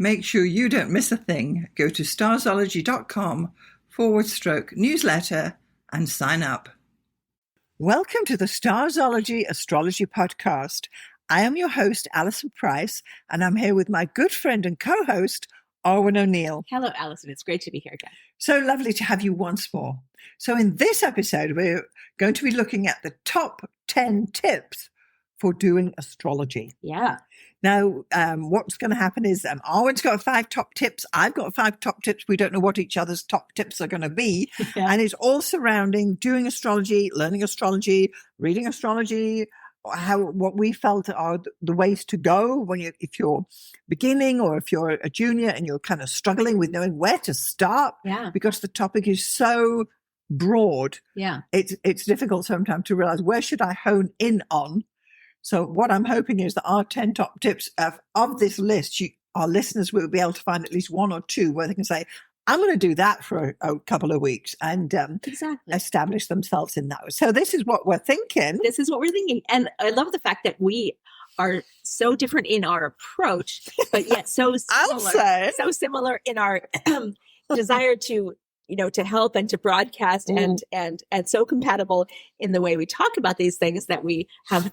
Make sure you don't miss a thing. Go to starzology.com/newsletter and sign up. Welcome to the Starzology Astrology Podcast. I am your host, Alison Price, and I'm here with my good friend and co-host, Arwynne O'Neill. Hello, Alison. It's great to be here again. So lovely to have you once more. So in this episode, we're going to be looking at the top 10 tips for doing astrology. Yeah. Now, what's going to happen is Arwynne's got 5 top tips. I've got 5 top tips. We don't know what each other's top tips are going to be. Yeah. And it's all surrounding doing astrology, learning astrology, reading astrology, what we felt are the ways to go if you're beginning or if you're a junior and you're kind of struggling with knowing where to start. Yeah. Because the topic is so broad. Yeah. It's difficult sometimes to realize where should I hone in on. So what I'm hoping is that our 10 top tips of this list, our listeners will be able to find at least 1 or 2 where they can say, I'm going to do that for a couple of weeks and establish themselves in that. So this is what we're thinking. This is what we're thinking. And I love the fact that we are so different in our approach, but yet so similar in our desire to help and to broadcast and so compatible in the way we talk about these things that we have,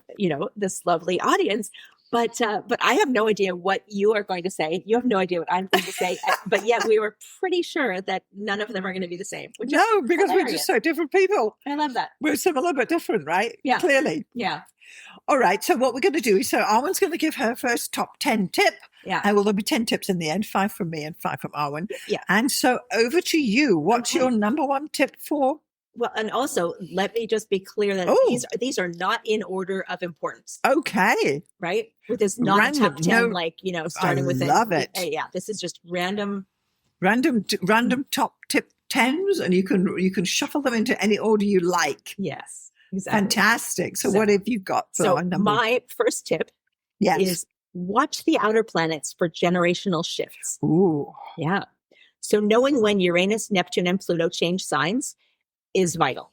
this lovely audience. But I have no idea what you are going to say. You have no idea what I'm going to say. But yet we were pretty sure that none of them are going to be the same. No, because we're just so different people. I love that. We're similar but different, right? Yeah. Clearly. Yeah. All right. So what we're going to do is, Arwynne's going to give her first top 10 tip. Yeah. And there'll be 10 tips in the end, 5 from me and 5 from Arwynne. Yeah. And so over to you. What's your number 1 tip for? Well, and also let me just be clear that these are not in order of importance. Okay. Right? With this not random, top 10, starting with love it. Yeah. This is just random top tip 10s, and you can shuffle them into any order you like. Yes. Exactly. Fantastic. So what have you got for our number? My first tip is watch the outer planets for generational shifts. Ooh. Yeah. So knowing when Uranus, Neptune, and Pluto change signs is vital.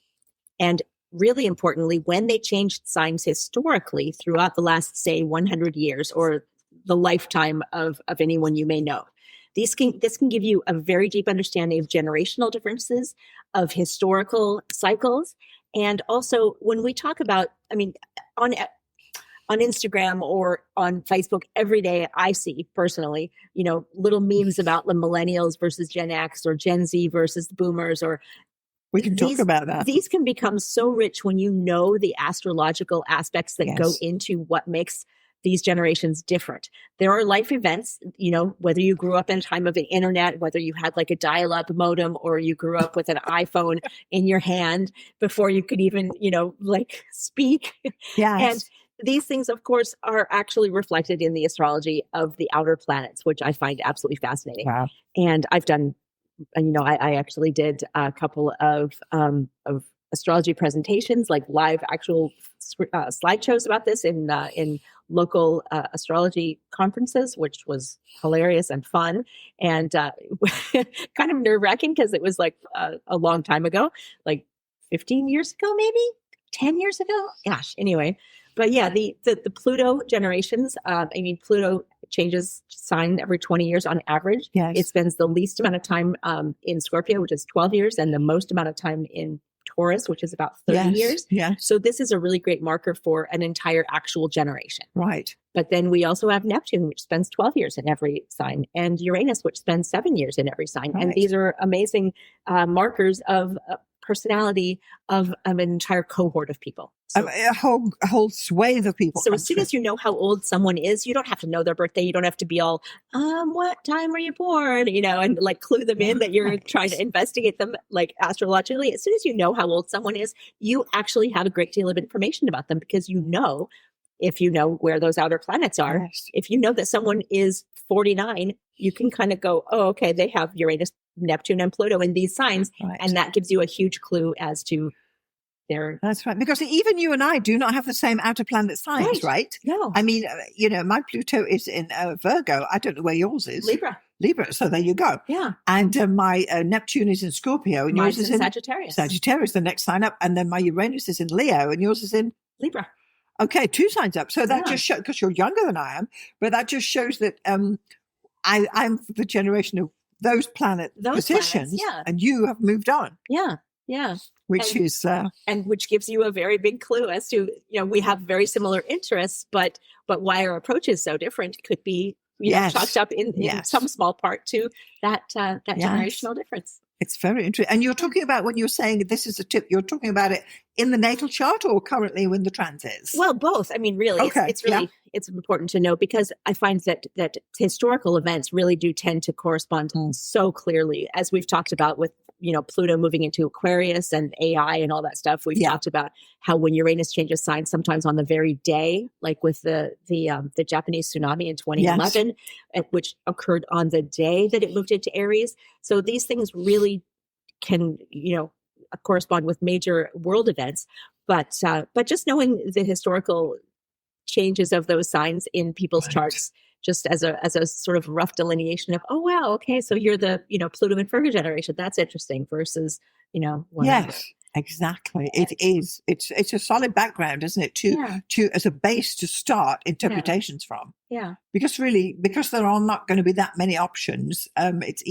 And really importantly, when they changed signs historically throughout the last, say, 100 years or the lifetime of anyone you may know. This can give you a very deep understanding of generational differences, of historical cycles. And also when we talk about, on Instagram or on Facebook every day, I see personally, little memes about the millennials versus Gen X or Gen Z versus the boomers, or we can talk about that. These can become so rich when you know the astrological aspects that go into what makes these generations different. There are life events, whether you grew up in a time of the internet, whether you had like a dial-up modem or you grew up with an iPhone in your hand before you could even, speak. Yes. And these things, of course, are actually reflected in the astrology of the outer planets, which I find absolutely fascinating. Wow. And I've done, I actually did a couple of astrology presentations, like live actual slideshows about this in local astrology conferences, which was hilarious and fun and kind of nerve-wracking because it was like a long time ago, like 15 years ago, maybe 10 years ago. Gosh, anyway. But yeah, the Pluto generations, Pluto changes sign every 20 years on average. Yes. It spends the least amount of time in Scorpio, which is 12 years, and the most amount of time in Taurus, which is about 30 years. Yeah. So this is a really great marker for an entire actual generation. Right. But then we also have Neptune, which spends 12 years in every sign, and Uranus, which spends 7 years in every sign. Right. And these are amazing markers of personality of an entire cohort of people. So, a whole swathe of people. So as soon as you know how old someone is, you don't have to know their birthday. You don't have to be all, what time were you born? And like clue them in that you're trying to investigate them like astrologically. As soon as you know how old someone is, you actually have a great deal of information about them because if you know where those outer planets are, yes. If you know that someone is 49, you can kind of go, oh, okay, they have Uranus, Neptune, and Pluto in these signs. Right. And that gives you a huge clue as to their... That's right. Because even you and I do not have the same outer planet signs, right? No. My Pluto is in Virgo. I don't know where yours is. Libra. So there you go. Yeah. And my Neptune is in Scorpio. And yours is in Sagittarius. Sagittarius, the next sign up. And then my Uranus is in Leo and yours is in... Libra. Okay, 2 signs up. So that just shows, because you're younger than I am, but that just shows that I'm the generation of those planet positions, and you have moved on. Yeah. Which and which gives you a very big clue as to, we have very similar interests, but why our approach is so different could be chalked up in some small part to that generational difference. It's very interesting. And you're talking about, when you're saying this is a tip, you're talking about it in the natal chart or currently when the trans is? Well, both. I mean, really, it's really, it's important to know, because I find that historical events really do tend to correspond so clearly, as we've talked about with, Pluto moving into Aquarius and AI and all that stuff. We've talked about how when Uranus changes signs, sometimes on the very day, like with the Japanese tsunami in 2011, which occurred on the day that it moved into Aries. So these things really can, correspond with major world events. But just knowing the historical changes of those signs in people's charts, just as a sort of rough delineation of, oh, wow, okay, so you're the, Pluto and Virgo generation. That's interesting versus, whatever. Yes, exactly. It is. It's a solid background, isn't it? To as a base to start interpretations from. Yeah. Because there are not going to be that many options. It's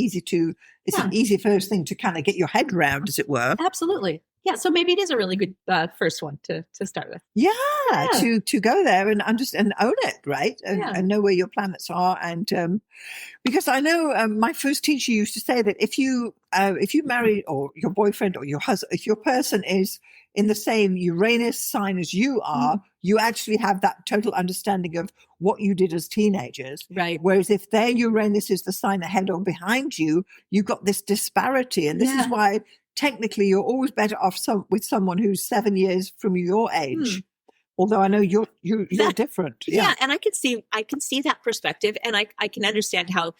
an easy first thing to kind of get your head around, as it were. Absolutely. Yeah, so maybe it is a really good first one to start with. Yeah, to go there and understand and own it, right? And know where your planets are. And because I know my first teacher used to say that if you marry, or your boyfriend or your husband, if your person is in the same Uranus sign as you are, you actually have that total understanding of what you did as teenagers. Right. Whereas if their Uranus is the sign ahead or behind you, you've got this disparity. And this is why technically you're always better off with someone who's 7 years from your age. Although I know you're different. Yeah. And I can see that perspective, and I can understand how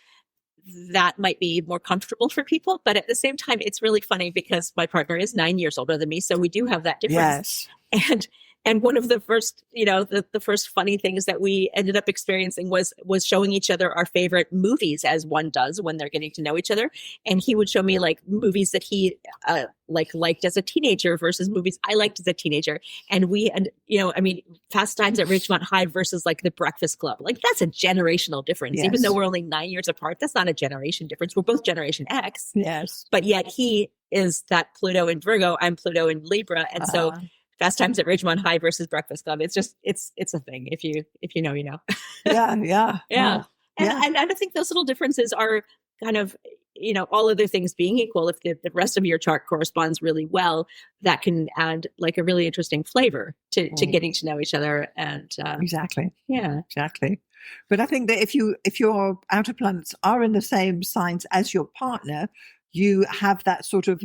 that might be more comfortable for people. But at the same time, it's really funny because my partner is 9 years older than me. So we do have that difference. Yes. And one of the first, the first funny things that we ended up experiencing was showing each other our favorite movies, as one does when they're getting to know each other. And he would show me like movies that he liked as a teenager versus movies I liked as a teenager. And Fast Times at Ridgemont High versus like The Breakfast Club. Like, that's a generational difference. Yes. Even though we're only 9 years apart, that's not a generation difference. We're both Generation X. Yes. But yet he is that Pluto in Virgo, I'm Pluto in Libra. And so Fast Times at Ridgemont High versus Breakfast Club. It's just, it's a thing. If you know, you know. Yeah. And I think those little differences are kind of, all other things being equal, if the rest of your chart corresponds really well, that can add like a really interesting flavor to getting to know each other. And exactly. Yeah, exactly. But I think that if your outer planets are in the same signs as your partner, you have that sort of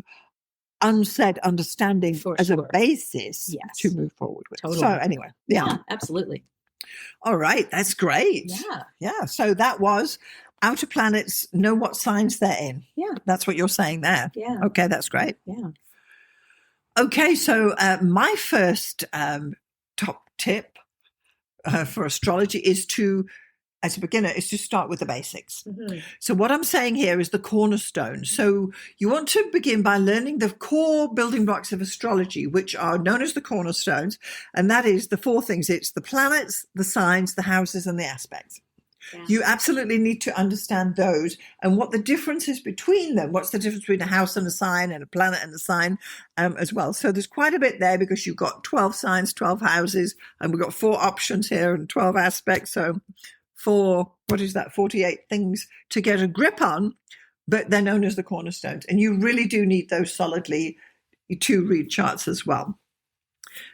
unsaid understanding as a basis to move forward with. Totally. So anyway, yeah, absolutely. All right, that's great. Yeah. So that was outer planets know what signs they're in. Yeah, that's what you're saying there. Yeah. Okay, that's great. Yeah. Okay, so my first top tip for astrology is to, as a beginner, is to start with the basics. Mm-hmm. So what I'm saying here is the cornerstone. So you want to begin by learning the core building blocks of astrology, which are known as the cornerstones. And that is the four things. It's the planets, the signs, the houses, and the aspects. Yeah. You absolutely need to understand those and what the difference is between them. What's the difference between a house and a sign, and a planet and a sign as well. So there's quite a bit there, because you've got 12 signs, 12 houses, and we've got 4 options here and 12 aspects. So 48 things to get a grip on, but they're known as the cornerstones. And you really do need those solidly to read charts as well.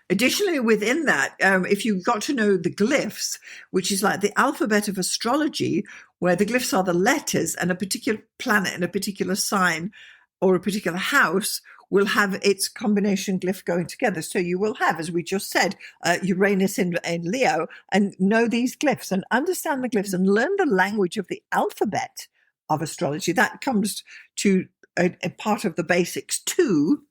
Additionally, within that, if you've got to know the glyphs, which is like the alphabet of astrology, where the glyphs are the letters, and a particular planet and a particular sign or a particular house will have its combination glyph going together. So you will have, as we just said, Uranus in Leo, and know these glyphs and understand the glyphs and learn the language of the alphabet of astrology. That comes to a part of the basics too.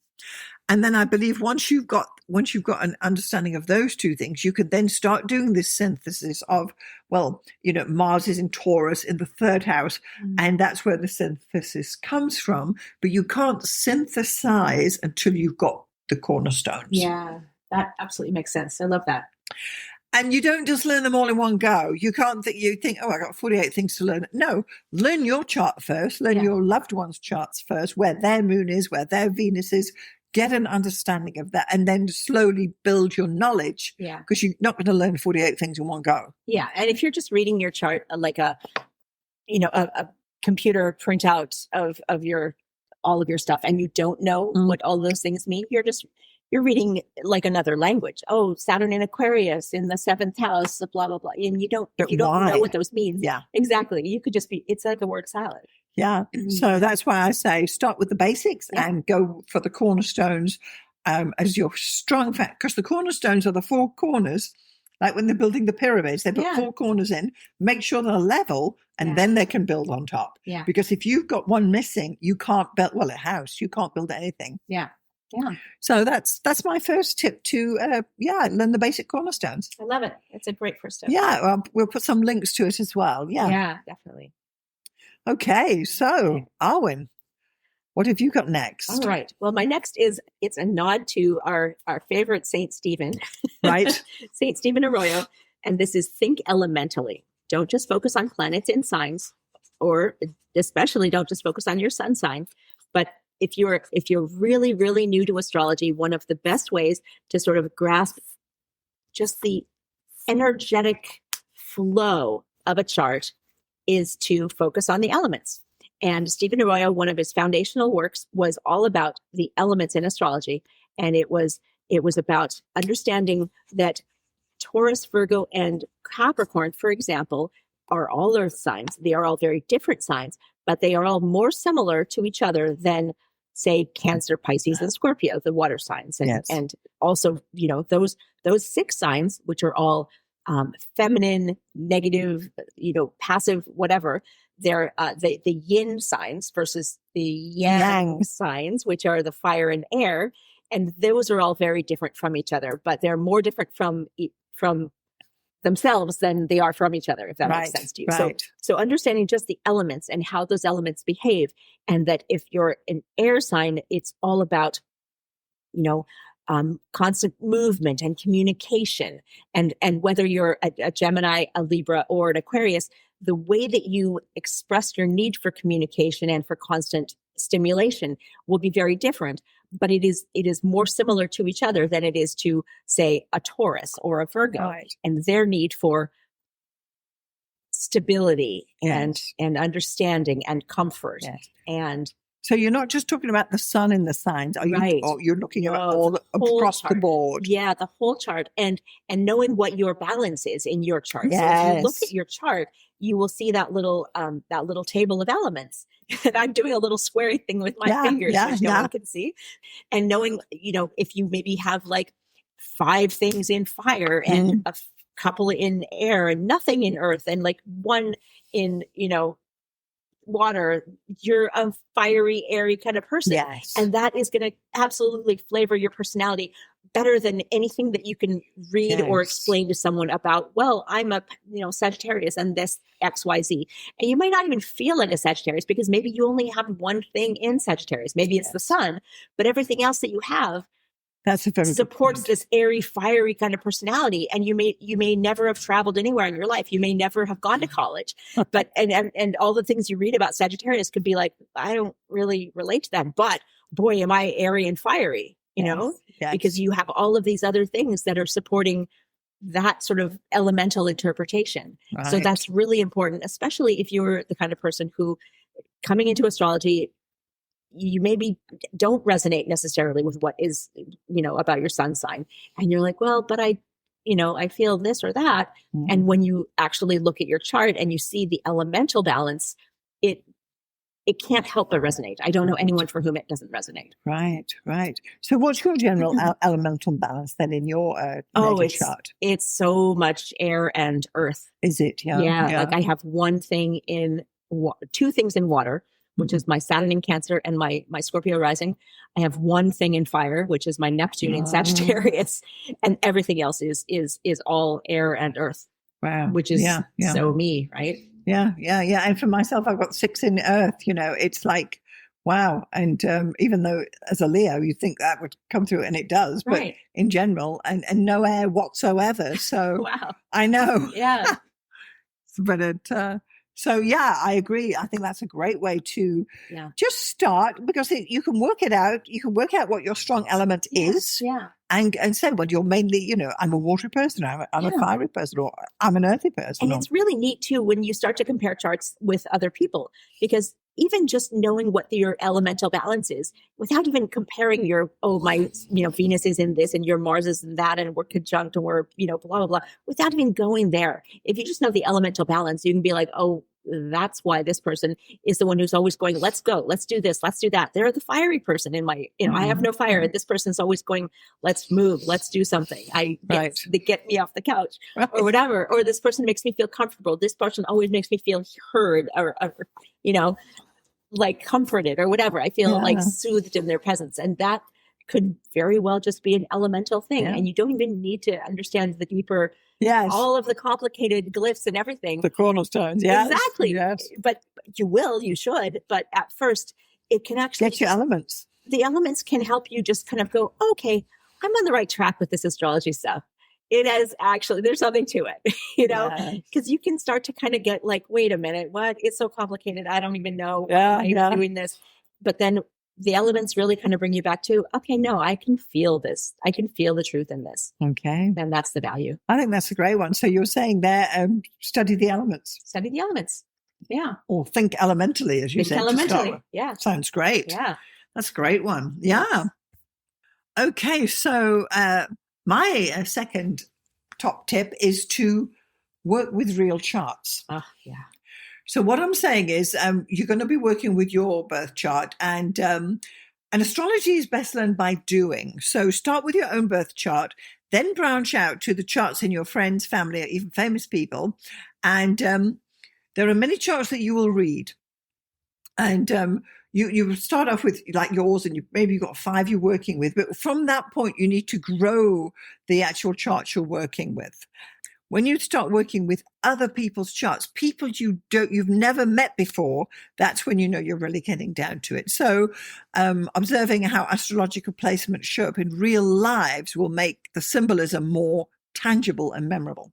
And then I believe once you've got an understanding of those two things, you can then start doing this synthesis of, Mars is in Taurus in the 3rd house, and that's where the synthesis comes from. But you can't synthesize until you've got the cornerstones. Yeah, that absolutely makes sense. I love that. And you don't just learn them all in one go. You can't you think, oh, I got 48 things to learn. No, learn your chart first, learn your loved one's charts first, where their moon is, where their Venus is, get an understanding of that, and then slowly build your knowledge. Yeah. Because you're not going to learn 48 things in one go. Yeah. And if you're just reading your chart like a computer printout of all of your stuff, and you don't know what all those things mean, you're reading like another language. Oh, Saturn in Aquarius in the 7th house, blah, blah, blah. And you don't know what those mean. Yeah, exactly. You could just it's like a word salad. Yeah. So that's why I say start with the basics and go for the cornerstones as your strong fact, because the cornerstones are the 4 corners. Like when they're building the pyramids, they put 4 corners in, make sure they're level, and then they can build on top. Yeah. Because if you've got one missing, you can't build, a house, you can't build anything. Yeah. Yeah. So that's my first tip to, learn the basic cornerstones. I love it. It's a great first step. Yeah. Well, we'll put some links to it as well. Yeah. Yeah, definitely. Okay. So, Arwynne, what have you got next? All right. Well, my next it's a nod to our favorite Saint Stephen. Right. Saint Stephen Arroyo. And this is think elementally. Don't just focus on planets and signs, or especially don't just focus on your sun sign. But if you're really, really new to astrology, one of the best ways to sort of grasp just the energetic flow of a chart is to focus on the elements. And Stephen Arroyo, one of his foundational works was all about the elements in astrology. And it was about understanding that Taurus, Virgo, and Capricorn, for example, are all earth signs. They are all very different signs, but they are all more similar to each other than, say, Cancer, Pisces, and Scorpio, the water signs. And also, those 6 signs, which are all feminine, negative, passive, whatever. They're the yin signs versus the yang signs, which are the fire and air. And those are all very different from each other, but they're more different from themselves than they are from each other, if that makes sense to you. Right. So understanding just the elements and how those elements behave, and that if you're an air sign, it's all about, constant movement and communication. And whether you're a Gemini, a Libra, or an Aquarius, the way that you express your need for communication and for constant stimulation will be very different. But it is more similar to each other than it is to, say, a Taurus or a Virgo, and their need for stability and understanding and comfort. And so you're not just talking about the sun in the signs, are you? Or you're looking at all across the board. Yeah, the whole chart, and knowing what your balance is in your chart. Yes. So if you look at your chart, you will see that little table of elements. And I'm doing a little squarey thing with my fingers, which no one can see. And knowing, if you maybe have like 5 things in fire and a couple in air and nothing in earth, and like 1 in, water, you're a fiery, airy kind of person. Yes. And that is going to absolutely flavor your personality better than anything that you can read or explain to someone about, well, I'm a, Sagittarius and this XYZ. And you might not even feel like a Sagittarius because maybe you only have 1 thing in Sagittarius. Maybe it's the sun, but everything else that you have supports this airy, fiery kind of personality. And you may never have traveled anywhere in your life. You may never have gone to college, but, and all the things you read about Sagittarius could be like, I don't really relate to that, but boy, am I airy and fiery, because you have all of these other things that are supporting that sort of elemental interpretation. Right. So that's really important, especially if you're the kind of person who, coming into astrology, you maybe don't resonate necessarily with what is, about your sun sign. And you're like, well, but I feel this or that. Mm-hmm. And when you actually look at your chart and you see the elemental balance, it can't help but resonate. I don't know anyone for whom it doesn't resonate. Right. So what's your general elemental balance then in your chart? It's so much air and earth. Is it? Yeah. Like I have 2 things in water, which is my Saturn in Cancer and my Scorpio rising. I have 1 thing in fire, which is my Neptune in Sagittarius, and everything else is all air and earth. Wow, which is so me, right? Yeah. And for myself, I've got 6 in earth. It's like Wow. And even though as a Leo, you think that would come through, and it does, but Right. in general, and no air whatsoever. So Wow. I know. Yeah. But so yeah, I agree. I think that's a great way to just start, because you can work it out. You can work out what your strong element is. Yeah. And say, well, you're mainly, I'm a watery person, I'm a fiery person, or I'm an earthy person. And it's really neat too when you start to compare charts with other people, because even just knowing what your elemental balance is without even comparing my Venus is in this and your Mars is in that and we're conjunct and we're, blah, blah, blah, without even going there. If you just know the elemental balance, you can be like, oh, that's why this person is the one who's always going, let's go, let's do this, let's do that. They're the fiery person in my, I have no fire. This person's always going, let's move, let's do something. They get me off the couch or whatever. Or this person makes me feel comfortable. This person always makes me feel heard or like comforted or whatever. I feel like soothed in their presence. And that could very well just be an elemental thing. And you don't even need to understand the deeper, all of the complicated glyphs and everything. The cornerstones. Yes. Exactly. Yes. But you should. But at first, it can actually get your elements. The elements can help you just kind of go, okay, I'm on the right track with this astrology stuff. It is actually, there's something to it, because you can start to kind of get like, wait a minute, what? It's so complicated. I don't even know why I'm doing this. But then the elements really kind of bring you back to, okay, no, I can feel this. I can feel the truth in this. Okay. And that's the value. I think that's a great one. So you're saying there, study the elements. Study the elements. Yeah. Or think elementally, as you said. Think elementally. Yeah. Sounds great. Yeah. That's a great one. Yeah. Okay. So my second top tip is to work with real charts. Oh, yeah. So what I'm saying is you're going to be working with your birth chart, and astrology is best learned by doing. So start with your own birth chart, then branch out to the charts in your friends, family, or even famous people. And there are many charts that you will read. And you start off with like yours, and maybe you've got 5 you're working with. But from that point, you need to grow the actual charts you're working with. When you start working with other people's charts, people you've never met before, that's when you know you're really getting down to it. So observing how astrological placements show up in real lives will make the symbolism more tangible and memorable.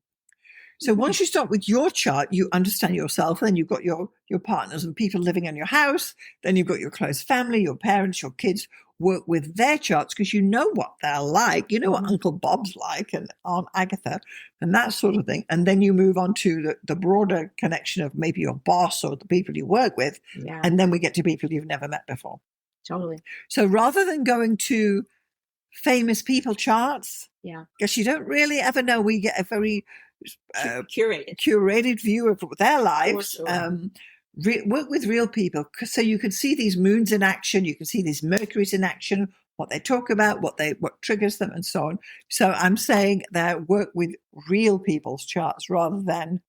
So once you start with your chart, you understand yourself, then you've got your partners and people living in your house, then you've got your close family, your parents, your kids. Work with their charts because you know what they're like. You know what Uncle Bob's like and Aunt Agatha and that sort of thing. And then you move on to the broader connection of maybe your boss or the people you work with. Yeah. And then we get to people you've never met before. Totally. So rather than going to famous people charts, because you don't really ever know, we get a very curated view of their lives. Sure. Work with real people, so you can see these moons in action, you can see these Mercuries in action, what they talk about, what triggers them, and so on. So I'm saying that work with real people's charts rather than,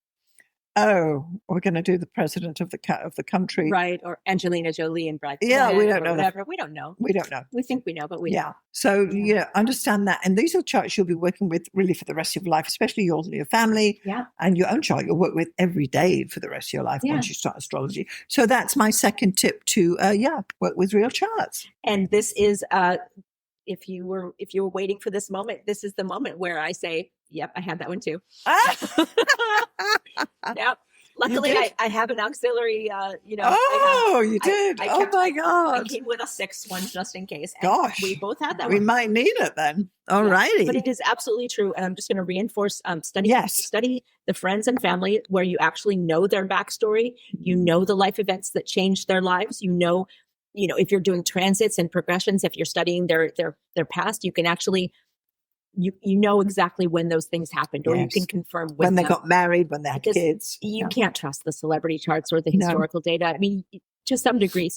we're going to do the president of the country, right? Or Angelina Jolie and Brad Pitt. Yeah, we don't know whatever. We don't know. We don't know. We think we know, but we don't. So understand that, and these are charts you'll be working with really for the rest of your life, especially yours and your family. Yeah, and your own chart you'll work with every day for the rest of your life once you start astrology. So that's my second tip to work with real charts. And this is if you were waiting for this moment, this is the moment where I say, yep, I had that one too. Yep. Luckily, I have an auxiliary, you did? Oh, my God. I came with a 6th one just in case. Gosh. We both had that we one. We might need it then. All righty. But it is absolutely true. And I'm just going to reinforce, study the friends and family where you actually know their backstory. You know the life events that changed their lives. You know, if you're doing transits and progressions, if you're studying their past, you can actually... You know exactly when those things happened, or you can confirm when they got married, when they had kids. You can't trust the celebrity charts or the historical data. I mean, to some degree,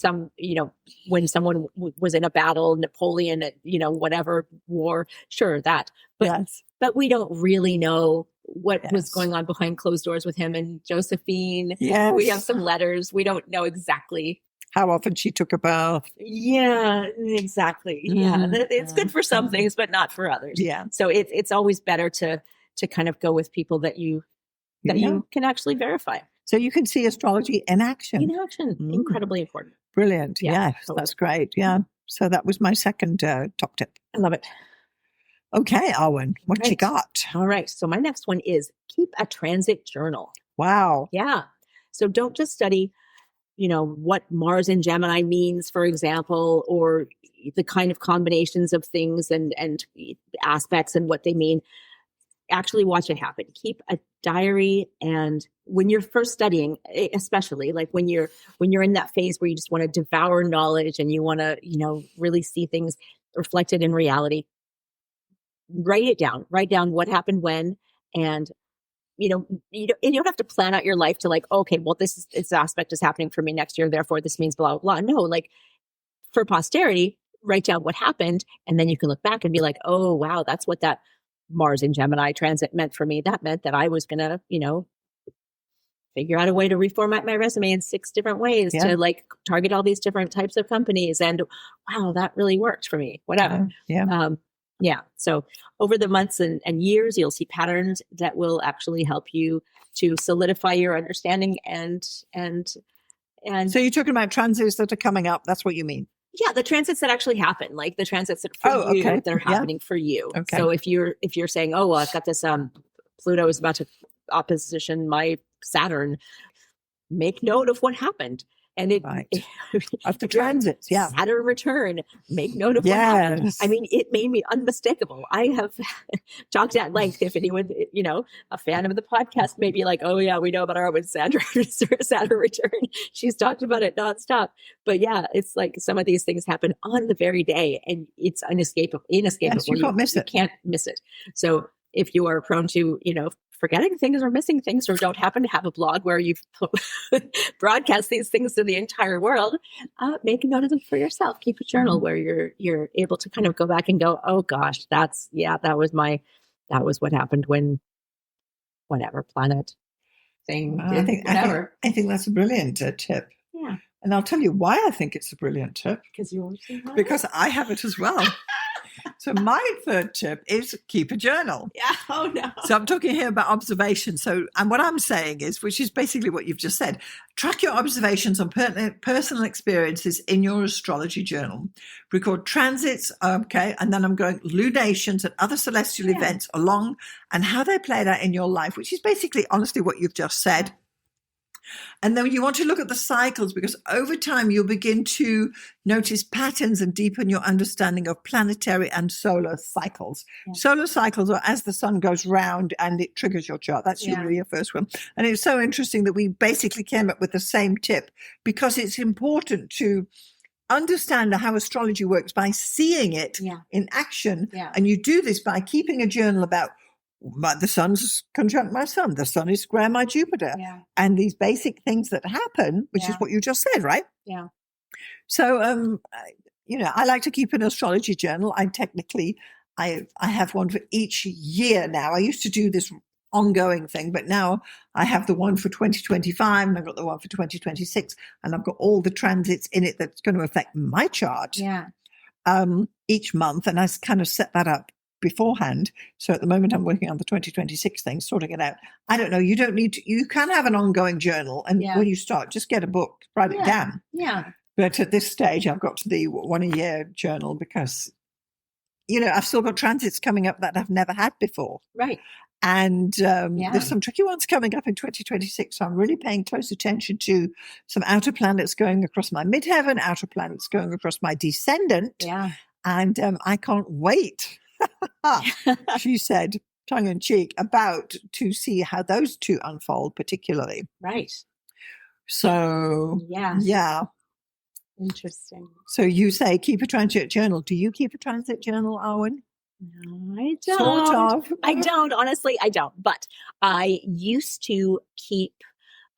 when someone was in a battle, Napoleon, whatever war, sure, that. But we don't really know what was going on behind closed doors with him and Josephine. Yes. We have some letters. We don't know exactly how often she took a bath. Yeah, exactly. Yeah, it's good for some things, but not for others. Yeah. So it's always better to kind of go with people that you can actually verify. So you can see astrology in action. In action. Incredibly important. Brilliant. Yeah, Yes, totally. that's great. Yeah. So that was my second top tip. I love it. Okay, Arwynne, what you Right. got? All right. So my next one is keep a transit journal. Wow. Yeah. So don't just study, what Mars in Gemini means, for example, or the kind of combinations of things and aspects and what they mean. Actually watch it happen. Keep a diary. And when you're first studying, especially like when you're in that phase where you just want to devour knowledge and you want to, really see things reflected in reality, write it down. Write down what happened when, and you don't have to plan out your life to like, okay, well, this aspect is happening for me next year, therefore this means blah, blah, blah. No, like for posterity, write down what happened, and then you can look back and be like, oh, wow, that's what that Mars in Gemini transit meant for me. That meant that I was going to, figure out a way to reformat my resume in 6 different ways to like target all these different types of companies. And wow, that really worked for me, whatever. Yeah. So over the months and years, you'll see patterns that will actually help you to solidify your understanding and So you're talking about transits that are coming up. That's what you mean? Yeah, the transits that actually happen, like the transits that that are happening for you. Okay. So if you're saying, oh, well, I've got this Pluto is about to opposition my Saturn, make note of what happened. And of the transits, Saturn return, make note of what happened. I mean, it made me unmistakable. I have talked at length. If anyone, a fan of the podcast may be like, oh yeah, we know about Arwynne's Saturn return. She's talked about it nonstop. But yeah, it's like some of these things happen on the very day, and it's inescapable. Yes, you can't miss it. You can't miss it. So if you are prone to, forgetting things or missing things, or don't happen to have a blog where you've broadcast these things to the entire world, make a note of them for yourself. Keep a journal where you're able to kind of go back and go, oh gosh, that was what happened when whatever planet thing did whatever. I think that's a brilliant tip. Yeah. And I'll tell you why I think it's a brilliant tip. Because I have it as well. So my third tip is keep a journal. Yeah. Oh no. So I'm talking here about observation. And what I'm saying is, which is basically what you've just said, track your observations on personal experiences in your astrology journal. Record transits, okay, and then I'm going lunations and other celestial events along and how they played out in your life, which is basically honestly what you've just said. And then you want to look at the cycles, because over time you'll begin to notice patterns and deepen your understanding of planetary and solar cycles. Yeah. Solar cycles are as the sun goes round and it triggers your chart. That's usually your first one. And it's so interesting that we basically came up with the same tip, because it's important to understand how astrology works by seeing it in action. Yeah. And you do this by keeping a journal about the sun's conjunct my sun, the sun is square my Jupiter, and these basic things that happen, which is what you just said, right? Yeah. So, I like to keep an astrology journal. I have one for each year now. I used to do this ongoing thing, but now I have the one for 2025 and I've got the one for 2026, and I've got all the transits in it that's going to affect my chart each month. And I kind of set that up beforehand. So at the moment I'm working on the 2026 thing, sorting it out. I don't know. You don't need to, you can have an ongoing journal. And when you start, just get a book, write it down. Yeah. But at this stage, I've got to the 1 a year journal because, I've still got transits coming up that I've never had before. Right. And there's some tricky ones coming up in 2026. So I'm really paying close attention to some outer planets going across my midheaven, outer planets going across my descendant. Yeah. And I can't wait. She said, tongue in cheek, about to see how those two unfold particularly. Right. So, yeah. Interesting. So you say keep a transit journal. Do you keep a transit journal, Arwynne? No, I don't. Sort of. I don't. Honestly, I don't. But I used to keep,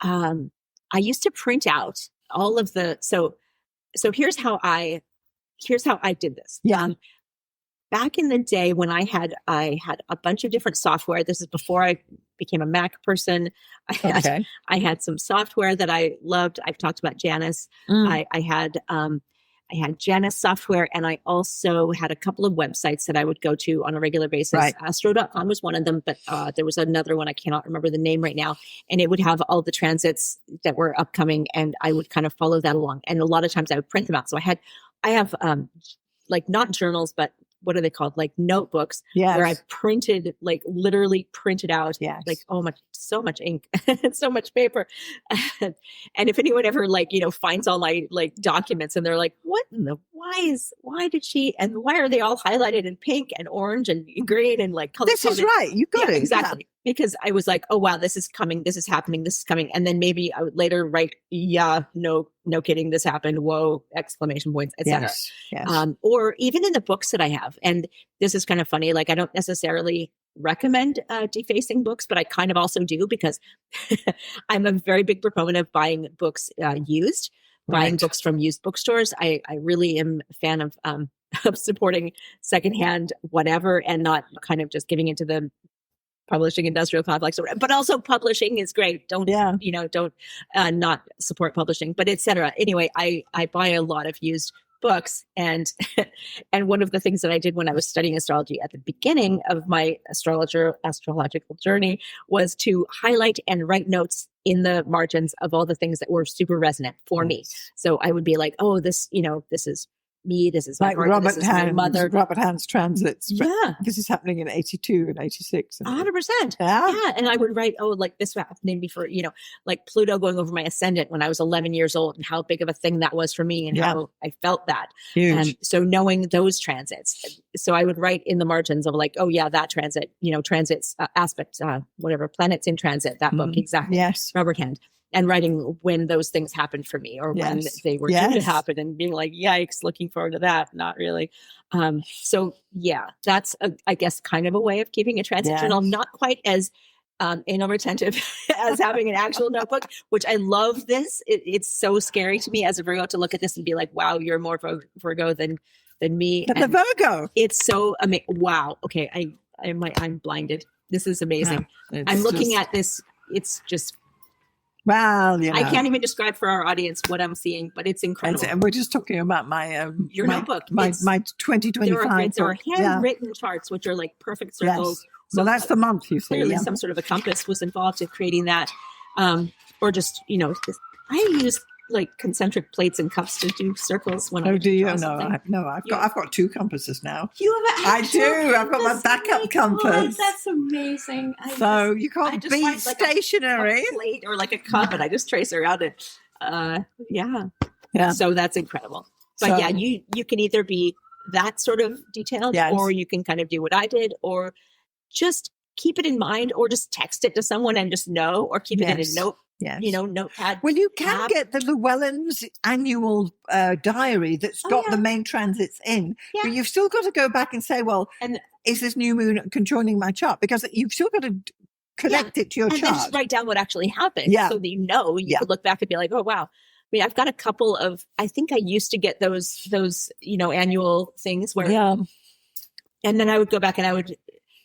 I used to print out all of the, so here's how I did this. Yeah. Back in the day when I had a bunch of different software. This is before I became a Mac person. I had some software that I loved. I've talked about Janus. I had I had Janus software, and I also had a couple of websites that I would go to on a regular basis. Right. Astro.com was one of them, but there was another one. I cannot remember the name right now. And it would have all the transits that were upcoming, and I would kind of follow that along. And a lot of times I would print them out. So I have like not journals, but what are they called? Like notebooks where I printed, like literally printed out, like, so much ink, so much paper. And if anyone ever like, finds all my like documents and they're like, why did she, and why are they all highlighted in pink and orange and green and like color? This is right. You got it. Exactly. Yeah. Because I was like, oh, wow, this is coming. This is happening. This is coming. And then maybe I would later write, no kidding. This happened. Whoa, exclamation points, etc. Yes. Or even in the books that I have. And this is kind of funny. Like I don't necessarily recommend defacing books, but I kind of also do because I'm a very big proponent of buying books used, buying books from used bookstores. I really am a fan of supporting secondhand whatever and not kind of just giving into the publishing industrial complex, but also publishing is great. Don't not support publishing, but etc. Anyway, I buy a lot of used books, and one of the things that I did when I was studying astrology at the beginning of my astrological journey was to highlight and write notes in the margins of all the things that were super resonant for me. So I would be like, oh, this is me, this is my like partner, this is my mother. Robert Hand's transits. This is happening in 82 and 86. 100%. Yeah. And I would write, oh, like this happening before, like Pluto going over my ascendant when I was 11 years old and how big of a thing that was for me and how I felt that. Huge. And so knowing those transits. So I would write in the margins of like, oh yeah, that transit, transits, aspects, whatever, planets in transit, that book, exactly. Yes. Robert Hand. And writing when those things happened for me or when they were due to happen and being like, yikes, looking forward to that. Not really. So yeah, that's, I guess, kind of a way of keeping a transit journal, not quite as anal retentive as having an actual notebook, which I love this. It's so scary to me as a Virgo to look at this and be like, wow, you're more Virgo than me. But the Virgo. It's so amazing. Wow. Okay. I'm blinded. This is amazing. I'm looking at this. It's just, well, I can't even describe for our audience what I'm seeing, but it's incredible. And we're just talking about my your notebook, my 2025. There are handwritten charts, which are like perfect circles. Yes. So that's the month, you see. Clearly, some sort of a compass was involved in creating that, or just I use like concentric plates and cups to do circles when I do you? No, I've got two compasses now. You have I do. I've got my backup compass. That's amazing. So you can't be stationary. Like a plate or like a cup, and I just trace around it. Yeah. So that's incredible. But you can either be that sort of detailed, or you can kind of do what I did, or just keep it in mind, or just text it to someone and just know, or keep it in a note. Yes. Notepad. Well, you can get the Llewellyn's annual diary that's got the main transits in, but you've still got to go back and say, well, is this new moon conjoining my chart? Because you've still got to connect it to your chart. And then just write down what actually happened. Yeah. So that you could look back and be like, oh, wow. I mean, I've got a couple of, I think I used to get those annual things where, and then I would go back and I would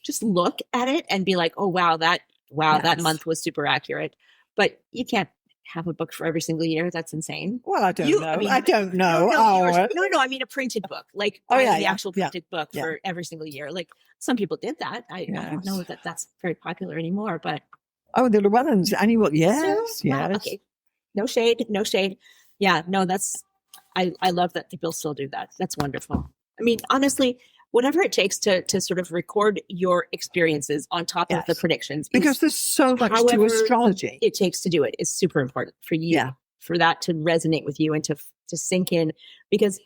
just look at it and be like, oh, wow, that month was super accurate. But you can't have a book for every single year. That's insane. Well, I don't know. I don't know. No, I mean a printed book, like the actual printed book for every single year. Like some people did that. I don't know that that's very popular anymore, but. Oh, the Llewellyn's annual. Yes. Wow, okay. No shade. Yeah, no, I love that people still do that. That's wonderful. I mean, honestly, whatever it takes to sort of record your experiences on top of the predictions. Because there's so much to astrology. It takes to do it is super important for you, for that to resonate with you and to sink in. Because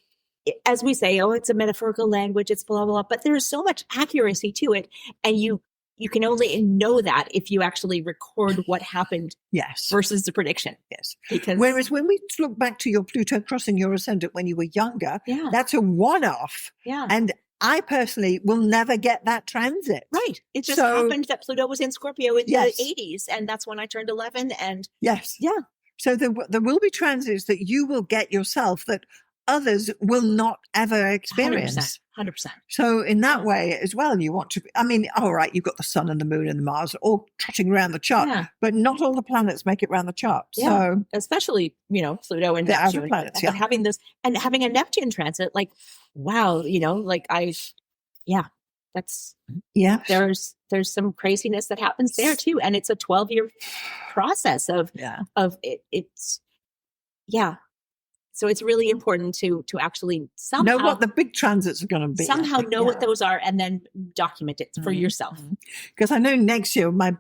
as we say, it's a metaphorical language, it's blah, blah, blah, but there's so much accuracy to it. And you can only know that if you actually record what happened versus the prediction. Yes. Because whereas when we look back to your Pluto crossing your ascendant when you were younger, that's a one-off. Yeah. And I personally will never get that transit. Right. It just happened that Pluto was in Scorpio in the 80s. And that's when I turned 11. And so there will be transits that you will get yourself that others will not ever experience. 100%. So in that way as well, you want to, I mean, all right, you've got the sun and the moon and the Mars all trotting around the chart, Yeah. but not all the planets make it around the chart. Yeah. So especially, Pluto and the outer Neptune. planets, But having this and having a Neptune transit, like, wow, that's there's some craziness that happens there too. And it's a 12-year process of it. So it's really important to actually somehow know what the big transits are going to be. Somehow know what those are and then document it for yourself. Because I know next year my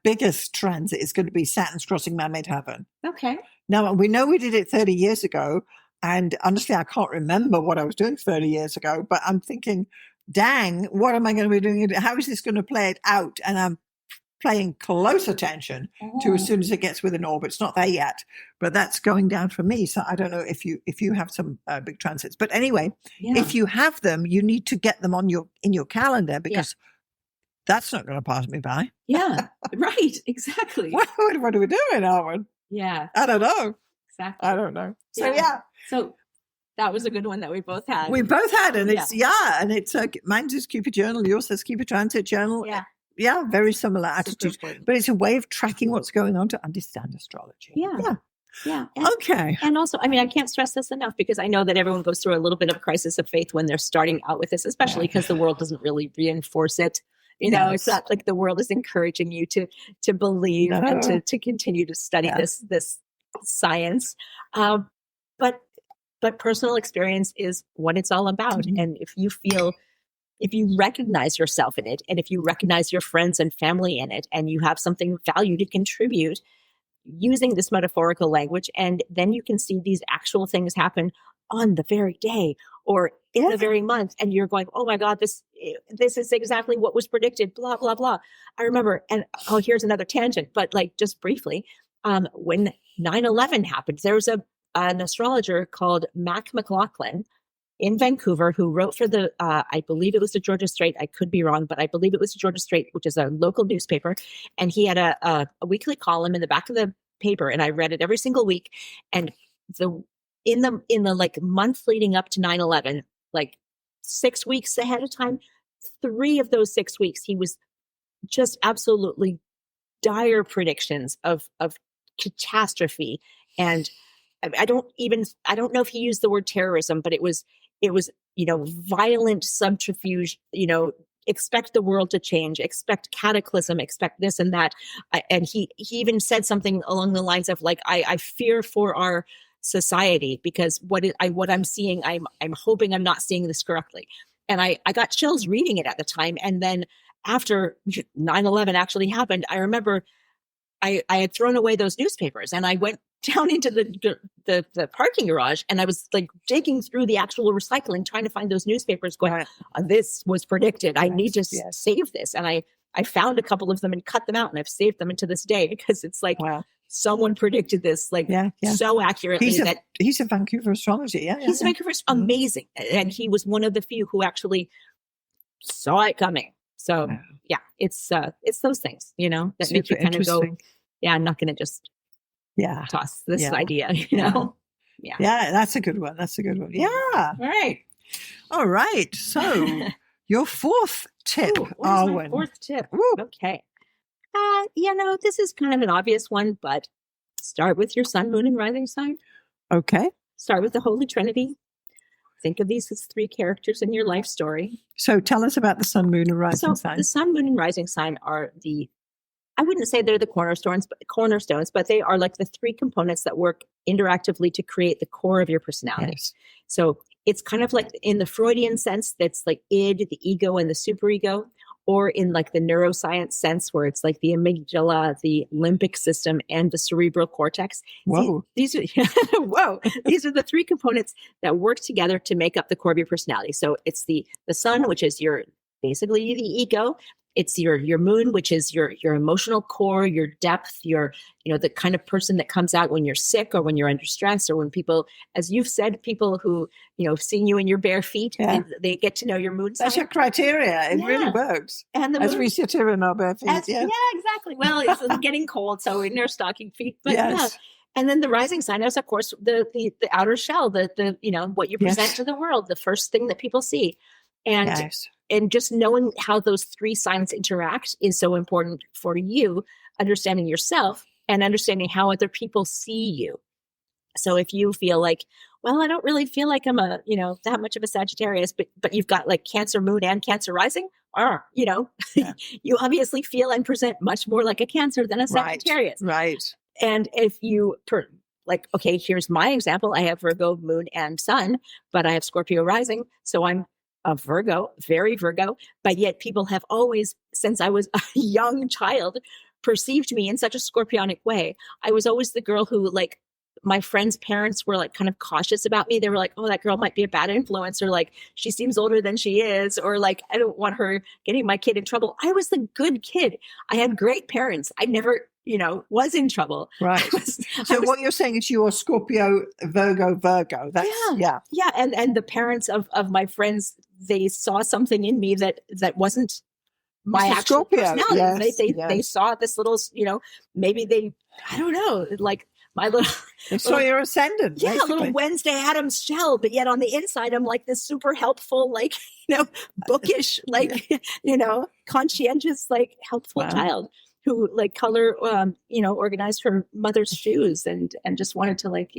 biggest transit is going to be Saturn's crossing my midheaven. Okay. Now, we know we did it 30 years ago. And honestly, I can't remember what I was doing 30 years ago. But I'm thinking, dang, what am I going to be doing? How is this going to play it out? And I'm paying close attention to as soon as it gets within orbit. It's not there yet, but that's going down for me. So I don't know if you have some big transits, but anyway, if you have them, you need to get them in your calendar because that's not going to pass me by. Yeah, right. Exactly. What are we doing, Arwynne? Yeah. I don't know. Exactly. I don't know. So So that was a good one that we both had. We both had, and it's and it's mine's is Cupid Journal. Yours says Cupid Transit Journal. Yeah. Yeah, very similar attitude, but it's a way of tracking what's going on to understand astrology. Yeah. Okay. And also, I mean, I can't stress this enough because I know that everyone goes through a little bit of a crisis of faith when they're starting out with this, especially because the world doesn't really reinforce it. It's not like the world is encouraging you to believe and to continue to study this science. But personal experience is what it's all about. Mm-hmm. And if you recognize yourself in it, and if you recognize your friends and family in it, and you have something of value to contribute using this metaphorical language, and then you can see these actual things happen on the very day or in the very month, and you're going, oh my God, this is exactly what was predicted, blah, blah, blah. I remember, and here's another tangent, but like just briefly, when 9/11 happened, there was an astrologer called Mac McLaughlin in Vancouver who wrote for the, I believe it was the Georgia Straight. I could be wrong, but I believe it was the Georgia Straight, which is a local newspaper. And he had a weekly column in the back of the paper, and I read it every single week. And in the like month leading up to 9/11, like 6 weeks ahead of time, 3 of those 6 weeks, he was just absolutely dire predictions of catastrophe. And I don't know if he used the word terrorism, but it was, violent subterfuge, expect the world to change, expect cataclysm, expect this and that. And he even said something along the lines of like, I fear for our society because what I'm seeing, I'm hoping I'm not seeing this correctly. And I got chills reading it at the time. And then after 9/11 actually happened, I remember I had thrown away those newspapers and I went down into the parking garage and I was like digging through the actual recycling, trying to find those newspapers going, this was predicted. I need to save this. And I found a couple of them and cut them out and I've saved them into this day because it's like, someone predicted this so accurately. He's a Vancouver astrologer. He's a Vancouver, amazing. And he was one of the few who actually saw it coming. So it's those things, that Super make you kind of go, I'm not going to just toss this idea, Yeah, that's a good one. Yeah. All right. So your fourth tip, Arwynne. My fourth tip. Ooh. Okay. This is kind of an obvious one, but start with your sun, moon, and rising sign. Okay. Start with the Holy Trinity. Think of these as 3 characters in your life story. So tell us about the sun, moon, and rising sign. The sun, moon, and rising sign are I wouldn't say they're the cornerstones, but they are like the 3 components that work interactively to create the core of your personality. Yes. So it's kind of like in the Freudian sense, that's like id, the ego, and the superego, or in like the neuroscience sense where it's like the amygdala, the limbic system, and the cerebral cortex. Whoa. These are These are the 3 components that work together to make up the core of your personality. So it's the sun, which is basically the ego. It's your moon, which is your emotional core, your depth, your, the kind of person that comes out when you're sick or when you're under stress or when people, as you've said, people who, have seen you in your bare feet, and they get to know your moon sign. That's your criteria. It really works. And as we sit here in our bare feet. Yeah, exactly. Well, it's getting cold, so in our stocking feet. But And then the rising sign is, of course, the outer shell, the what you present to the world, the first thing that people see. And Yes. and just knowing how those three signs interact is so important for you, understanding yourself and understanding how other people see you. So if you feel like, well, I don't really feel like I'm that much of a Sagittarius, but you've got like Cancer moon and Cancer rising, or, Yeah. you obviously feel and present much more like a Cancer than a Sagittarius. Right. And if you okay, here's my example. I have Virgo moon and sun, but I have Scorpio rising. So I'm a Virgo, very Virgo, but yet people have always, since I was a young child, perceived me in such a scorpionic way. I was always the girl who, like, my friends' parents were like kind of cautious about me. They were like, oh, that girl might be a bad influence, or like, she seems older than she is, or like, I don't want her getting my kid in trouble. I was the good kid. I had great parents. I never, was in trouble. Right. So what you're saying is you are Scorpio, Virgo. That's, yeah. Yeah. And the parents of my friends, they saw something in me that wasn't my actual Scorpio. personality. Yes, they saw this little, maybe I don't know, like my little. They saw your ascendant. Yeah, basically. a little Wednesday Addams shell, but yet on the inside, I'm like this super helpful, like, bookish, like, conscientious, like helpful child who like color, organized her mother's shoes and just wanted to like,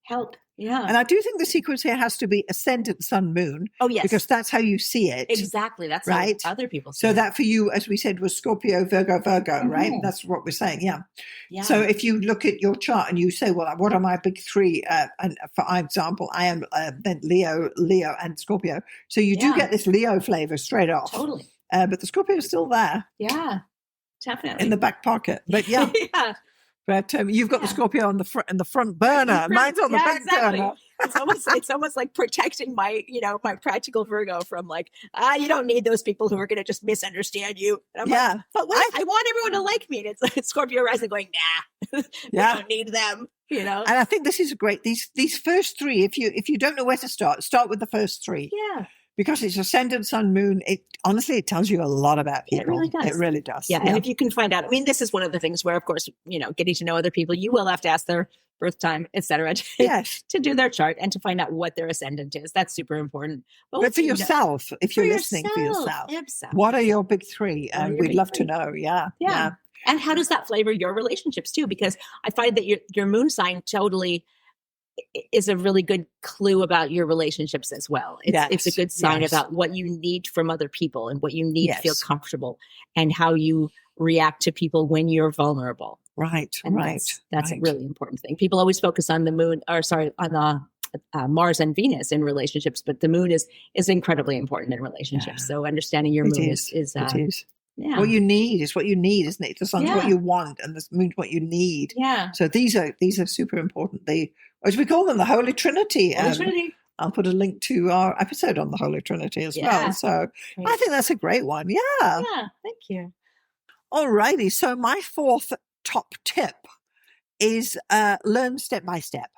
help. Yeah. And I do think the sequence here has to be ascendant, sun, moon. Oh, yes. Because that's how you see it. Exactly. That's right. how other people see so it. that for you, as we said, was Scorpio, Virgo, right? That's what we're saying. Yeah. So if you look at your chart and you say, well, what are my big three? And for example, I am then Leo, and Scorpio. So you do get this Leo flavor straight off. Totally. But the Scorpio is still there. Yeah, definitely. In the back pocket. But yeah. Yeah. But you've got the Scorpio on the front burner. Mine's on the back burner. It's almost like protecting my, my practical Virgo from like, you don't need those people who are going to just misunderstand you. And I'm like, but wait, I want everyone to like me. And it's Scorpio rising going, nah, we don't need them. And I think this is great. These first three, if you don't know where to start with the first three. Yeah. Because it's ascendant, sun, moon. It honestly, it tells you a lot about people. It really does. It really does. Yeah. And if you can find out, I mean, this is one of the things where, of course, getting to know other people, you will have to ask their birth time, et cetera, to do their chart and to find out what their ascendant is. That's super important. But for yourself, if you're listening for yourself, what are your big three? And we'd love to know. Yeah. And how does that flavor your relationships too? Because I find that your moon sign totally is a really good clue about your relationships as well. It's a good sign about what you need from other people and what you need to feel comfortable and how you react to people when you're vulnerable. Right. And that's a really important thing. People always focus on the moon, on the Mars and Venus in relationships, but the moon is incredibly important in relationships. So understanding your moon is Yeah. What you need is what you need, isn't it? The sun's what you want, and the moon's what you need. Yeah. So these are super important. As we call them, the Holy Trinity. Holy Trinity. I'll put a link to our episode on the Holy Trinity as well. So I think that's a great one. Yeah. Yeah. Thank you. All righty. So my fourth top tip is learn step by step.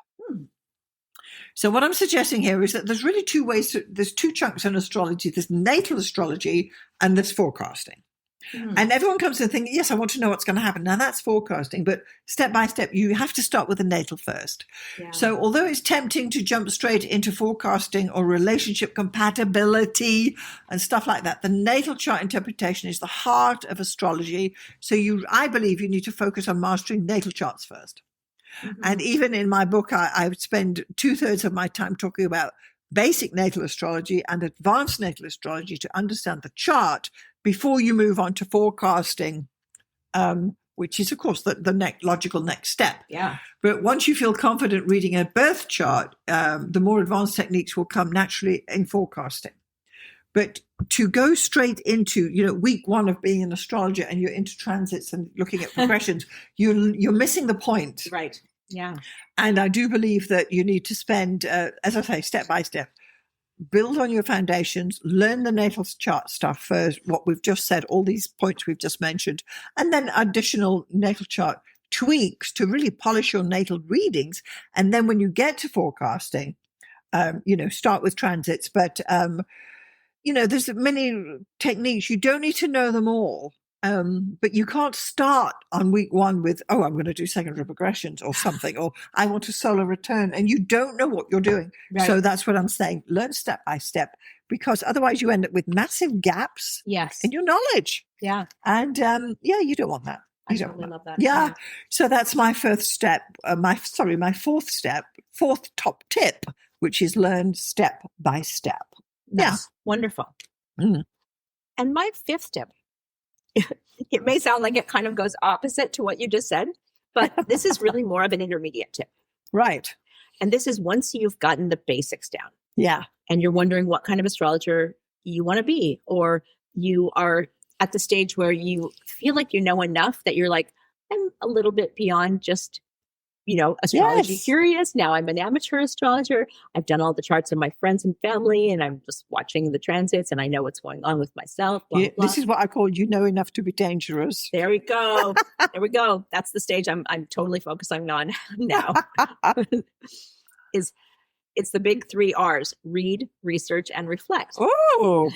So what I'm suggesting here is that there's really two ways. There's two chunks in astrology. There's natal astrology and there's forecasting. And everyone comes to think, yes, I want to know what's going to happen. Now that's forecasting, but step by step, you have to start with the natal first. Yeah. So although it's tempting to jump straight into forecasting or relationship compatibility and stuff like that, the natal chart interpretation is the heart of astrology. So I believe you need to focus on mastering natal charts first. And even in my book, I would spend 2/3 of my time talking about basic natal astrology and advanced natal astrology to understand the chart before you move on to forecasting, which is, of course, the logical next step. Yeah. But once you feel confident reading a birth chart, the more advanced techniques will come naturally in forecasting. But to go straight into, week one of being an astrologer and you're into transits and looking at progressions, you're missing the point. Right. Yeah. And I do believe that you need to spend, as I say, step by step, build on your foundations, learn the natal chart stuff first, what we've just said, all these points we've just mentioned, and then additional natal chart tweaks to really polish your natal readings. And then when you get to forecasting, start with transits. But, there's many techniques. You don't need to know them all. But you can't start on week one with, I'm going to do secondary progressions or something, or I want a solar return, and you don't know what you're doing. Right. So that's what I'm saying. Learn step by step. because otherwise you end up with massive gaps Yes. in your knowledge. Yeah. And you don't want that. I You don't totally want love that. Yeah. So that's my fourth step, my fourth top tip, which is learn step by step. Nice. Wonderful. Mm. And my fifth tip, it may sound like it kind of goes opposite to what you just said, but this is really more of an intermediate tip. Right. And this is once you've gotten the basics down. Yeah. And you're wondering what kind of astrologer you want to be, or you are at the stage where you feel like you know enough that you're like, I'm a little bit beyond just, astrology curious. Now I'm an amateur astrologer. I've done all the charts of my friends and family, and I'm just watching the transits, and I know what's going on with myself. Blah, blah. This is what I call enough to be dangerous. There we go. There we go. That's the stage I'm totally focusing on now. It's the big 3 R's: read, research, and reflect. Oh.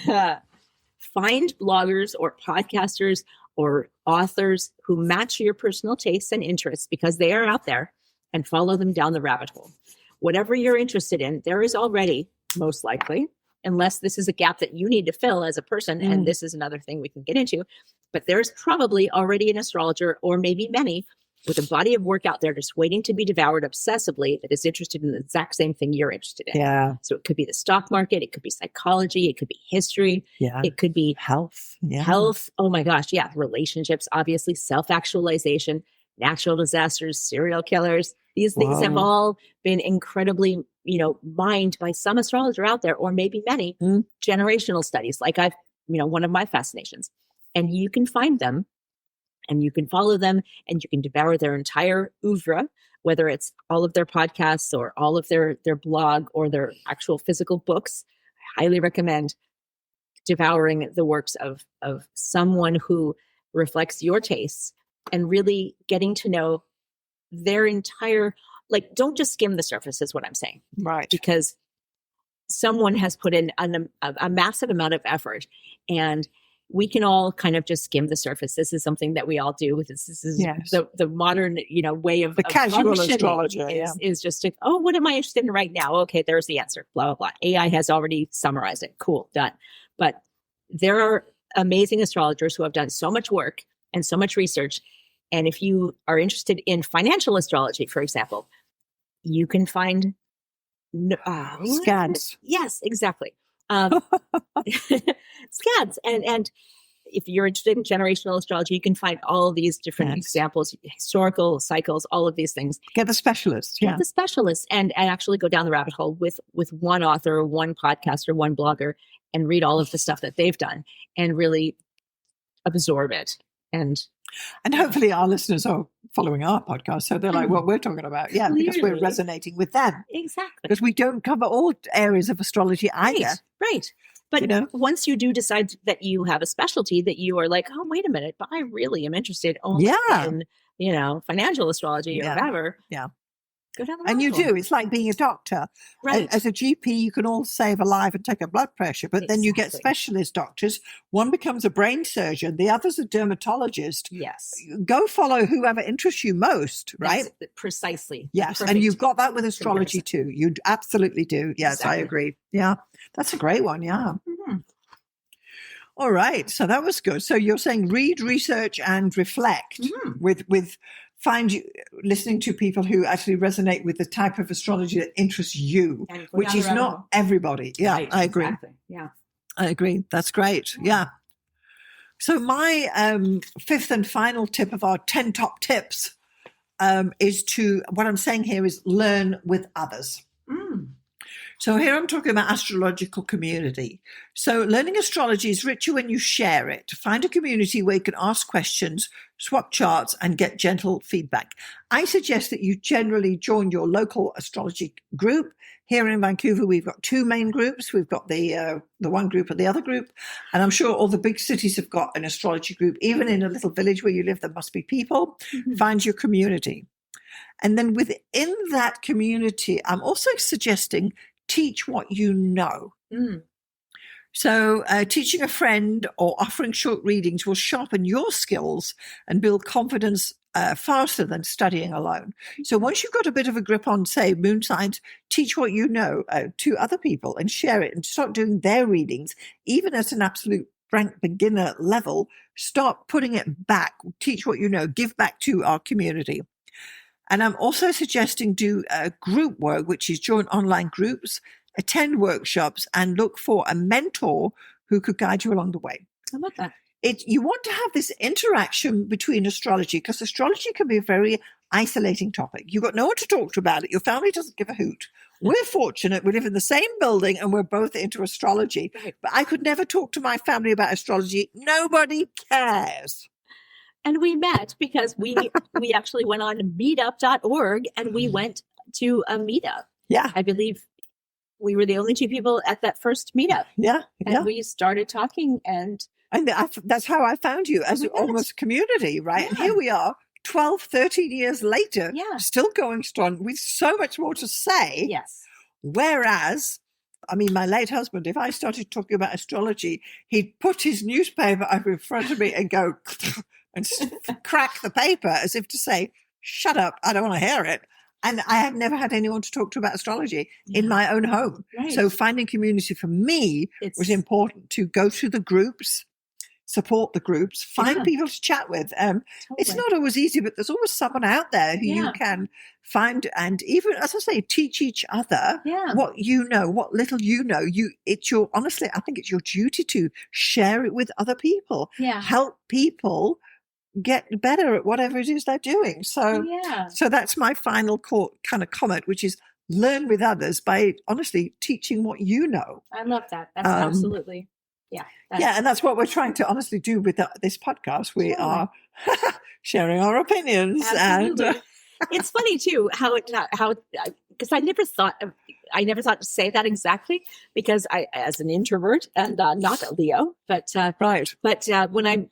Find bloggers or podcasters or authors who match your personal tastes and interests, because they are out there, and follow them down the rabbit hole. Whatever you're interested in, there is already, most likely, unless this is a gap that you need to fill as a person. And this is another thing we can get into, but there's probably already an astrologer, or maybe many, with a body of work out there just waiting to be devoured obsessively, that is interested in the exact same thing you're interested in. Yeah. So it could be the stock market, it could be psychology, it could be history, it could be health. Yeah. Health. Oh my gosh. Yeah. Relationships, obviously, self-actualization, natural disasters, serial killers. These things have all been incredibly, mined by some astrologer out there, or maybe many. Generational studies, like one of my fascinations. And you can find them, and you can follow them, and you can devour their entire oeuvre, whether it's all of their podcasts or all of their blog or their actual physical books. I highly recommend devouring the works of someone who reflects your tastes, and really getting to know their entire, don't just skim the surface is what I'm saying. Right. Because someone has put in a massive amount of effort, and we can all kind of just skim the surface. This is something that we all do. This is the modern, way of the casual astrologer is just to, what am I interested in right now? Okay, there's the answer. Blah, blah, blah. AI has already summarized it. Cool, done. But there are amazing astrologers who have done so much work and so much research. And if you are interested in financial astrology, for example, you can find scans. Yes, exactly. Scans. And if you're interested in generational astrology, you can find all of these different examples, historical cycles, all of these things. Get the specialists. Get the specialists, and actually go down the rabbit hole with one author, one podcaster, one blogger, and read all of the stuff that they've done, and really absorb it. And hopefully our listeners are following our podcast, so they're like what we're talking about. Yeah, clearly. Because we're resonating with them. Exactly. Because we don't cover all areas of astrology either. Right. But once you do decide that you have a specialty, that you are like, oh, wait a minute, but I really am interested only in, financial astrology or whatever. Yeah. Go down the and you hole. do. It's like being a doctor. Right. As a GP, you can all save a life and take a blood pressure, but then you get specialist doctors. One becomes a brain surgeon. The other's a dermatologist. Yes. Go follow whoever interests you most, right? That's precisely. Yes. Perfect. And you've got that with astrology too. You absolutely do. Yes, Exactly. I agree. Yeah. That's a great one. Yeah. Mm-hmm. All right. So that was good. So you're saying read, research, and reflect with listening to people who actually resonate with the type of astrology that interests you, which is not everybody. Yeah, right, I agree. Exactly. Yeah, I agree. That's great. Yeah. So my fifth and final tip of our 10 top tips is what I'm saying here is learn with others. So here I'm talking about astrological community. So learning astrology is richer when you share it. Find a community where you can ask questions, swap charts, and get gentle feedback. I suggest that you generally join your local astrology group. Here in Vancouver, we've got 2 main groups. We've got the one group and the other group. And I'm sure all the big cities have got an astrology group. Even in a little village where you live, there must be people. Find your community. And then within that community, I'm also suggesting teach what you know. So teaching a friend or offering short readings will sharpen your skills and build confidence faster than studying alone. So once you've got a bit of a grip on, say, moon signs, teach what you know to other people and share it and start doing their readings, even at an absolute frank beginner level. Start putting it back, teach what you know, give back to our community. And I'm also suggesting do group work, which is join online groups, attend workshops, and look for a mentor who could guide you along the way. I love that. You want to have this interaction between astrology, because astrology can be a very isolating topic. You've got no one to talk to about it. Your family doesn't give a hoot. We're fortunate. We live in the same building and we're both into astrology. Right. But I could never talk to my family about astrology. Nobody cares. And we met because we actually went on meetup.org and we went to a meetup. Yeah. I believe we were the only two people at that first meetup. Yeah. And we started talking and that's how I found you, as almost a community, right? Yeah. And here we are, 12, 13 years later, still going strong with so much more to say. Yes. Whereas, I mean, my late husband, if I started talking about astrology, he'd put his newspaper over in front of me and go and crack the paper as if to say, shut up, I don't want to hear it. And I had never had anyone to talk to about astrology in my own home. Right. So finding community for me was important, to go to the groups, support the groups, find people to chat with. Totally. It's not always easy, but there's always someone out there who you can find, and even, as I say, teach each other what you know, what little you know. Honestly, I think it's your duty to share it with other people. Yeah. Help people get better at whatever it is they're doing. So that's my final kind of comment, which is learn with others by honestly teaching what you know. I love that. That's absolutely. Yeah. And that's what we're trying to honestly do with this podcast. We are sharing our opinions. Absolutely. And it's funny too, how because I never thought to say that exactly, because I, as an introvert and not a Leo, but when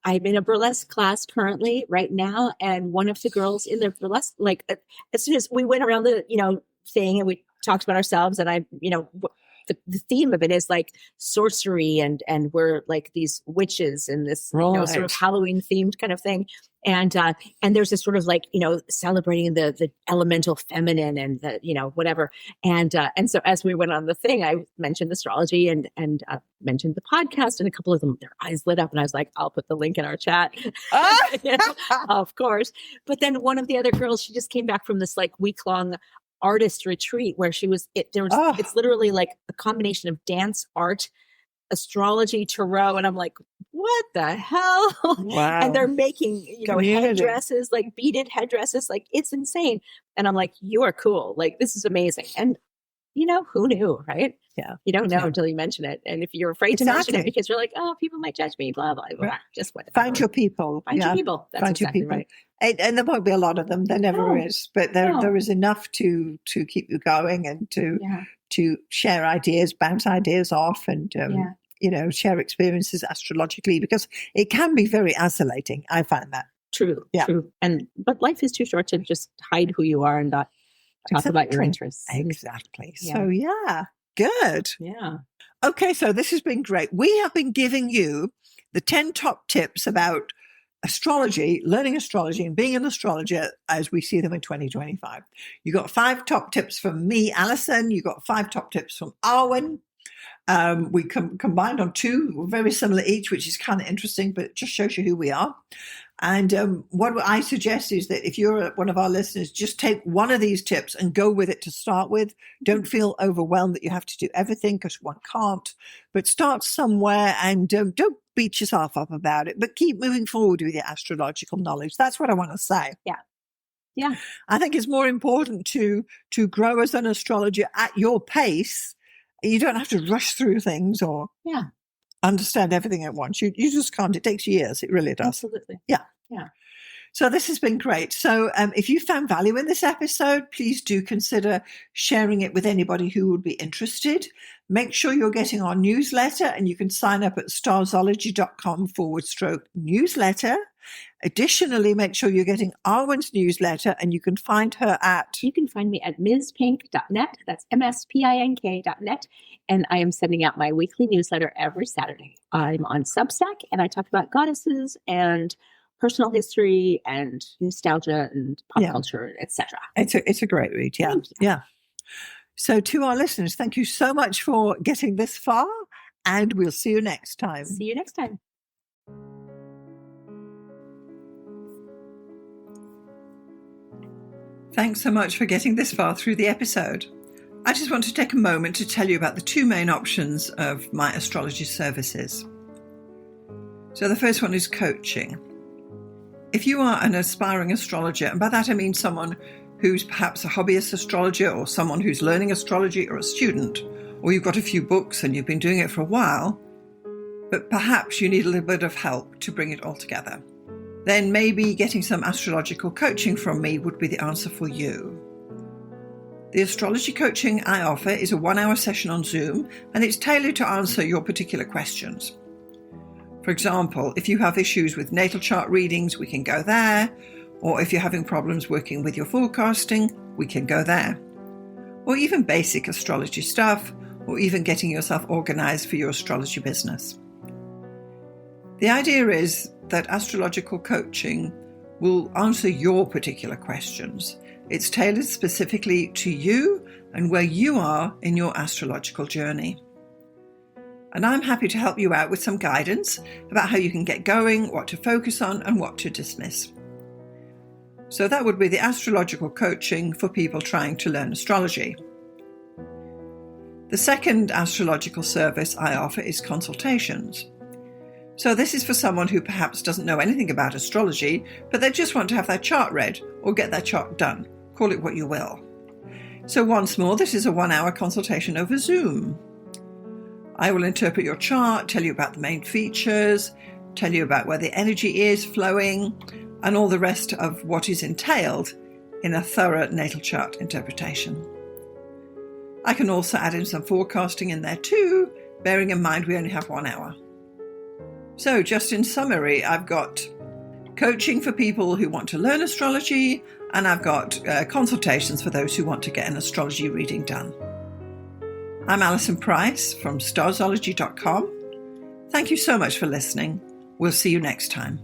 I'm in a burlesque class currently right now, and one of the girls in the burlesque, like as soon as we went around the thing and we talked about ourselves, and I the theme of it is like sorcery, and we're like these witches in this sort of Halloween themed kind of thing. And there's this sort of like, celebrating the elemental feminine and the, whatever. And so as we went on the thing, I mentioned astrology and mentioned the podcast, and a couple of them, their eyes lit up, and I was like, I'll put the link in our chat. Of course. But then one of the other girls, she just came back from this like week-long artist retreat where it's literally like a combination of dance, art, astrology, tarot, and I'm like, what the hell? Wow. And they're making headdresses, like beaded headdresses, like it's insane. And I'm like, you are cool, like this is amazing. And who knew, right? Yeah, you don't know until you mention it. And if you're afraid to mention it because you're like, oh, people might judge me, blah blah blah, just whatever. Find your people. Find your people. That's exactly right. And there won't be a lot of them. There never is, but there is enough to keep you going, and to share ideas, bounce ideas off, and share experiences astrologically, because it can be very isolating. I find that true. But life is too short to just hide who you are and not talk about your interests. Exactly. So good. Yeah. Okay, so this has been great. We have been giving you the 10 top tips about astrology, learning astrology, and being an astrologer as we see them in 2025. You got 5 top tips from me, Alison. You got 5 top tips from Arwynne. We combined on 2, very similar each, which is kind of interesting, but it just shows you who we are. And what I suggest is that if you're one of our listeners, just take one of these tips and go with it to start with. Don't feel overwhelmed that you have to do everything, because one can't. But start somewhere, and don't beat yourself up about it, but keep moving forward with your astrological knowledge. That's what I want to say. Yeah. I think it's more important to grow as an astrologer at your pace. You don't have to rush through things or understand everything at once. You just can't. It takes years. It really does. Absolutely. Yeah. So this has been great. So if you found value in this episode, please do consider sharing it with anybody who would be interested. Make sure you're getting our newsletter, and you can sign up at starzology.com/newsletter. Additionally, make sure you're getting Arwynne's newsletter, and you can find her at... You can find me at mspink.net. That's mspink.net. And I am sending out my weekly newsletter every Saturday. I'm on Substack, and I talk about goddesses and personal history and nostalgia and pop culture, etc. It's a great read. Yeah. Yeah. So to our listeners, thank you so much for getting this far, and we'll see you next time. See you next time. Thanks so much for getting this far through the episode. I just want to take a moment to tell you about the two main options of my astrology services. So the first one is coaching. If you are an aspiring astrologer, and by that I mean someone who's perhaps a hobbyist astrologer, or someone who's learning astrology, or a student, or you've got a few books and you've been doing it for a while, but perhaps you need a little bit of help to bring it all together, then maybe getting some astrological coaching from me would be the answer for you. The astrology coaching I offer is a 1-hour session on Zoom, and it's tailored to answer your particular questions. For example, if you have issues with natal chart readings, we can go there. Or if you're having problems working with your forecasting, we can go there. Or even basic astrology stuff, or even getting yourself organized for your astrology business. The idea is that astrological coaching will answer your particular questions. It's tailored specifically to you and where you are in your astrological journey. And I'm happy to help you out with some guidance about how you can get going, what to focus on, and what to dismiss. So that would be the astrological coaching for people trying to learn astrology. The second astrological service I offer is consultations. So this is for someone who perhaps doesn't know anything about astrology, but they just want to have their chart read or get their chart done. Call it what you will. So once more, this is a 1-hour consultation over Zoom. I will interpret your chart, tell you about the main features, tell you about where the energy is flowing, and all the rest of what is entailed in a thorough natal chart interpretation. I can also add in some forecasting in there too, bearing in mind we only have 1 hour. So just in summary, I've got coaching for people who want to learn astrology, and I've got consultations for those who want to get an astrology reading done. I'm Alison Price from Starzology.com. Thank you so much for listening. We'll see you next time.